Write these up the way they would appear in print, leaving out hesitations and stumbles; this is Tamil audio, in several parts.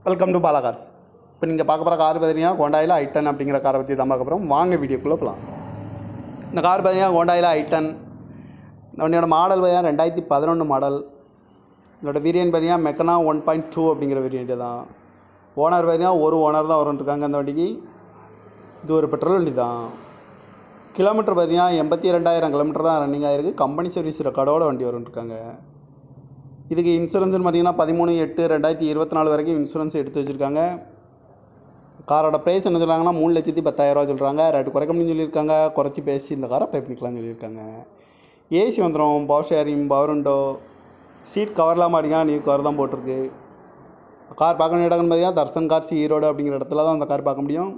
Welcome to Bala cars. இப்போ நீங்கள் பார்க்க போகிற கார் பார்த்தீங்கன்னா ஹோண்டாயில் i10 அப்படிங்கிற காரை பற்றி தான் பார்க்க போகிறோம். வாங்க வீடியோக்குள்ளே போகலாம். இந்த கார் பார்த்தீங்கன்னா ஹோண்டாயில் i10. இந்த வண்டியோட மாடல் பார்த்தீங்கன்னா 2011 மாடல். இதோட வேரியன்ட் பார்த்தீங்கன்னா மெக்கனா 1.2 அப்படிங்கிற வேரியன்ட் தான். ஓனர் பார்த்தீங்கன்னா ஒரு ஓனர் தான் வரும்ன்ட்ருக்காங்க அந்த வண்டிக்கு. இது ஒரு பெட்ரோல் வண்டி தான். கிலோமீட்டர் பார்த்தீங்கன்னா 82,000 கிலோமீட்டர் தான் ரன்னிங் ஆகிருக்கு. கம்பெனி சர்வீஸ் ரெக்கார்டோட வண்டி வரும்ன்ட்ருக்காங்க. இதுக்கு இன்சூரன்ஸ்னு பார்த்தீங்கன்னா 13/8/2024 வரைக்கும் இன்சூரன்ஸ் எடுத்து வச்சுருக்காங்க. காரோட ப்ரைஸ் என்ன சொல்கிறாங்கன்னா 3,10,000 சொல்கிறாங்க. ரேட்டு குறைக்கணும்னு சொல்லியிருக்காங்க. குறைச்சி பேசி இந்த காரை பை பண்ணிக்கலாம்னு சொல்லியிருக்காங்க. ஏசி வந்துடும், power sharing, power window, seat கவர்லாம் மாட்டிங்க, நியூ கவர் தான் போட்டிருக்கு. கார் பார்க்க வேண்டிய இடம்னு பார்த்தீங்கன்னா தர்சன் கார்ஸ் ஈரோடு அப்படிங்கிற இடத்துல தான் அந்த கார் பார்க்க முடியும்.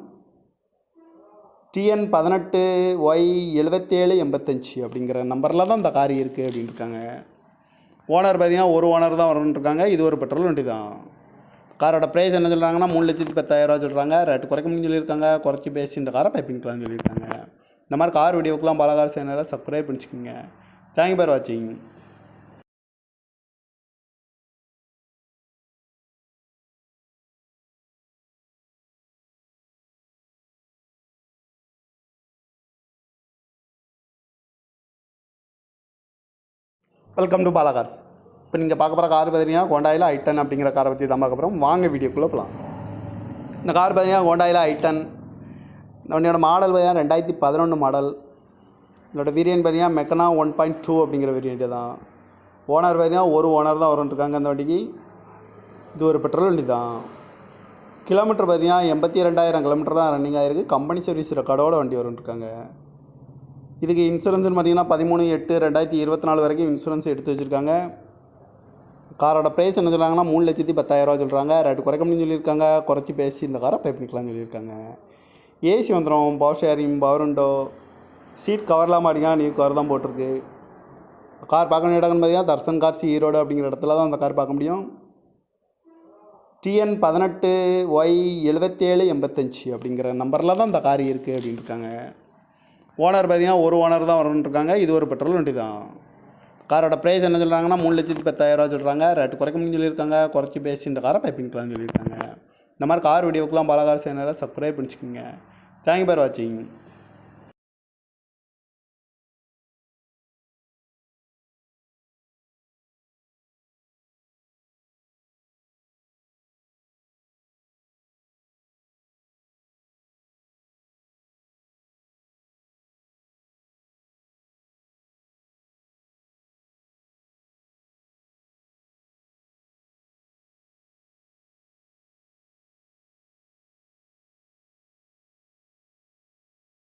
TN 18Y7785 அப்படிங்கிற நம்பரில் தான் இந்த கார் இருக்குது அப்படின்னு இருக்காங்க. ஓனர் பார்த்தீங்கன்னா ஒரு ஓனர் தான் வரும்ன்ட்ருக்காங்க. இது ஒரு பெட்ரோல் வண்டி தான். காரோட ப்ரைஸ் என்ன சொல்கிறாங்கன்னா 3,10,000 சொல்கிறாங்க. ரேட்டு குறைக்கணும்னு சொல்லியிருக்காங்க. குறைச்சி பேசி இந்த காரை பை பண்ணிக்கலாம்னு சொல்லியிருக்காங்க. இந்த மாதிரி கார் வீடியோக்கெலாம் பாலா கார் சேனலை சப்ஸ்கிரைப் பண்ணிச்சுக்கோங்க. தேங்க்யூ ஃபார் வாட்சிங். Welcome to Bala cars. இப்போ நீங்கள் பார்க்க போகிற கார் பார்த்தீங்கன்னா ஹோண்டாயில் i10 அப்படிங்கிற காரை பற்றி தான் பார்க்க போகிறோம். வாங்க வீடியோக்குள்ளே போகலாம். இந்த கார் பார்த்தீங்கன்னா ஹோண்டாயில் i10. இந்த வண்டியோட மாடல் பார்த்தீங்கன்னா 2011 மாடல். இதோட வேரியன்ட் பார்த்தீங்கன்னா மெக்கனா 1.2 அப்படிங்கிற வேரியன்ட் தான். ஓனர் பார்த்தீங்கன்னா ஒரு ஓனர் தான் வரும்ன்ட்ருக்காங்க அந்த வண்டிக்கு. இது ஒரு பெட்ரோல் வண்டி தான். கிலோமீட்டர் பார்த்தீங்கன்னா 82,000 கிலோமீட்டர் தான் ரன்னிங் ஆகிருக்கு. கம்பெனி சர்வீஸ் ரெக்கார்டோட வண்டி வரும்ன்ட்ருக்காங்க. இதுக்கு இன்சூரன்ஸ்னு பார்த்தீங்கன்னா 13/8/2024 வரைக்கும் இன்சூரன்ஸ் எடுத்து வச்சுருக்காங்க. காரோட ப்ரைஸ் என்ன சொல்கிறாங்கன்னா 3,10,000 சொல்கிறாங்க. ரேட்டு குறைக்கணும்னு சொல்லியிருக்காங்க. குறைச்சி பேசி இந்த காரை பை பண்ணிக்கலாம்னு சொல்லியிருக்காங்க. ஏசி வந்துடும், power sharing, power window, seat கவர்லாம் மாட்டிங்க, நியூ கவர் தான் போட்டிருக்கு. கார் பார்க்க வேண்டிய இடம்னு பார்த்தீங்கன்னா தர்சன் கார்ஸ் ஈரோடு அப்படிங்கிற இடத்துல தான் அந்த கார் பார்க்க முடியும். TN 18Y7785 அப்படிங்கிற நம்பரில் தான் இந்த கார் இருக்குது அப்படின்னு இருக்காங்க. ஓனர் பார்த்தீங்கன்னா ஒரு ஓனர் தான் வரும்ன்ட்ருக்காங்க. இது ஒரு பெட்ரோல் வண்டி தான். காரோட ப்ரைஸ் என்ன சொல்கிறாங்கன்னா 3,10,000 சொல்கிறாங்க. ரேட்டு குறைக்கணும்னு சொல்லியிருக்காங்க. குறைச்சி பேசி இந்த காரை பை பண்ணிக்கலாம்னு சொல்லியிருக்காங்க. இந்த மாதிரி கார் வீடியோக்கெலாம் பாலா கார் சேனலை சப்ஸ்கிரைப் பண்ணிச்சுக்கோங்க. தேங்க்யூ ஃபார் வாட்சிங்.